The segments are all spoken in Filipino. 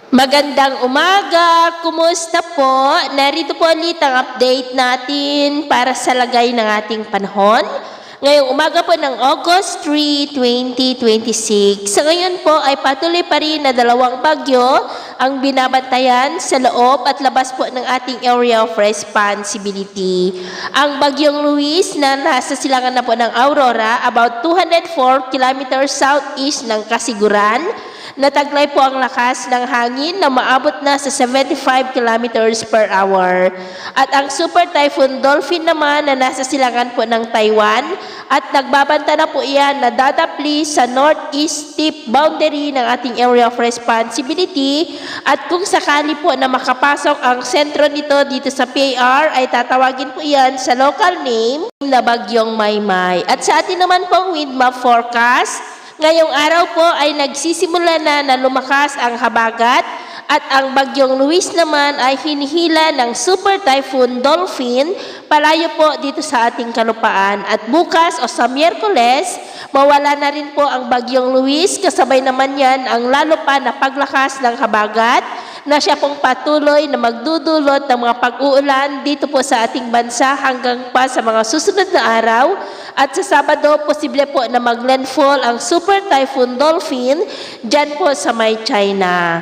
Magandang umaga! Kumusta po? Narito po ulit ang update natin para sa lagay ng ating panahon. Ngayong umaga po ng August 3, 2026. Sa ngayon po ay patuloy pa rin na dalawang bagyo ang binabantayan sa loob at labas po ng ating area of responsibility. Ang bagyong Luis na nasa silangan na po ng Aurora, about 204 kilometers southeast ng Kasiguran. Nataglay po ang lakas ng hangin na maabot na sa 75 kilometers per hour. At ang Super Typhoon Dolphin naman na nasa silangan po ng Taiwan at nagbabanta na po iyan na dadapli sa northeast tip boundary ng ating area of responsibility at kung sakali po na makapasok ang sentro nito dito sa PAR ay tatawagin po iyan sa local name na Bagyong Maymay. At sa atin naman pong wind map forecast, ngayong araw po ay nagsisimula na lumakas ang habagat at ang Bagyong Luis naman ay hinihila ng Super Typhoon Dolphin palayo po dito sa ating kalupaan. At bukas o sa Miyerkules, mawala na rin po ang Bagyong Luis, kasabay naman yan ang lalo pa na paglakas ng habagat na siya pong patuloy na magdudulot ng mga pag-uulan dito po sa ating bansa hanggang pa sa mga susunod na araw. At sa Sabado, posible po na mag-landfall ang Super Typhoon Dolphin dyan po sa may China.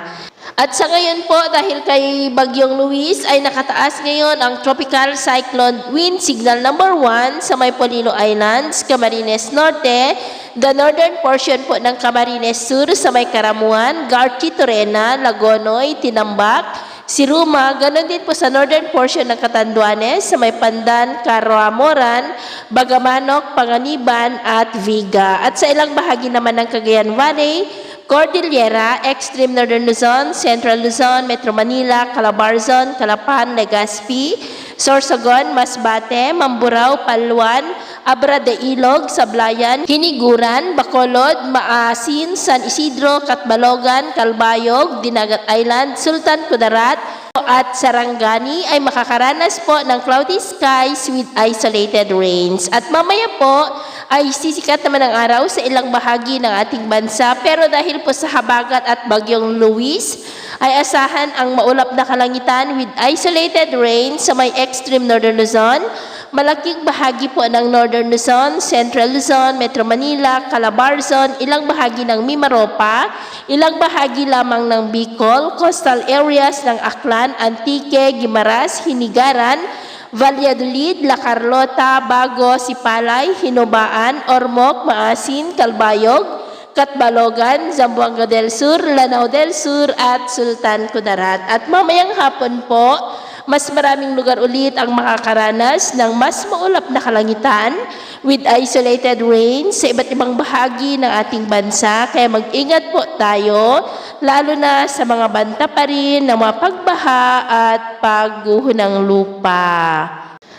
At sa ngayon po, dahil kay Bagyong Luis ay nakataas ngayon ang Tropical Cyclone Wind Signal number 1 sa may Polillo Islands, Camarines Norte, the northern portion po ng Camarines Sur sa may Karamuan, Garchi, Torena, Lagonoy, Tinambak, Siruma, ganon din po sa northern portion ng Catanduanes, sa may Pandan, Caramoran, Bagamanok, Panganiban at Viga. At sa ilang bahagi naman ng Cagayan Valley, Cordillera, Extreme Northern Luzon, Central Luzon, Metro Manila, Calabarzon, Calapan, Legazpi, Sorsogon, Masbate, Mamburao, Palwan, Abra de Ilog, Sablayan, Hiniguran, Bacolod, Maasin, San Isidro, Catbalogan, Calbayog, Dinagat Island, Sultan Kudarat, at Sarangani ay makakaranas po ng cloudy skies with isolated rains. At mamaya po ay sisikat naman ang araw sa ilang bahagi ng ating bansa, pero dahil po sa habagat at Bagyong Luis ay asahan ang maulap na kalangitan with isolated rain sa may extreme northern Luzon, malaking bahagi po ng northern Luzon, central Luzon, Metro Manila, Calabarzon, ilang bahagi ng Mimaropa, ilang bahagi lamang ng Bicol, coastal areas ng Aklan, Antique, Guimaras, Hinigaran, Valladolid, La Carlota, Bago, Sipalay, Hinobaan, Ormoc, Maasin, Calbayog, Catbalogan, Zamboanga del Sur, Lanao del Sur at Sultan Kudarat. At mamayang hapon po, mas maraming lugar ulit ang makakaranas ng mas maulap na kalangitan with isolated rain sa iba't ibang bahagi ng ating bansa. Kaya mag-ingat po tayo, lalo na sa mga banta pa rin ng mga pagbaha at pagguho ng lupa.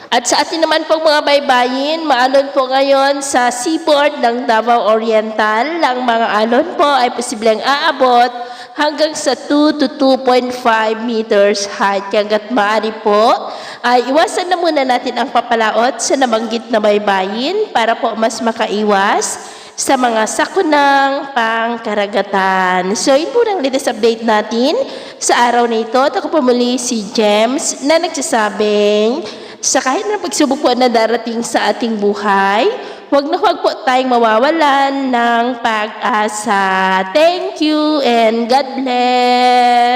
At sa atin naman pong mga baybayin, maalon po ngayon sa seaboard ng Davao Oriental. Ang mga alon po ay posibleng aabot hanggang sa 2 to 2.5 meters height. Hanggat maaari po, ay iwasan na muna natin ang papalaot sa nabanggit na baybayin para po mas makaiwas sa mga sakunang pangkaragatan. So, yun po ang latest update natin sa araw na ito. At ako po muli si James na nagsasabing, sa kahit na pagsubok po na darating sa ating buhay, huwag po tayong mawawalan ng pag-asa. Thank you and God bless!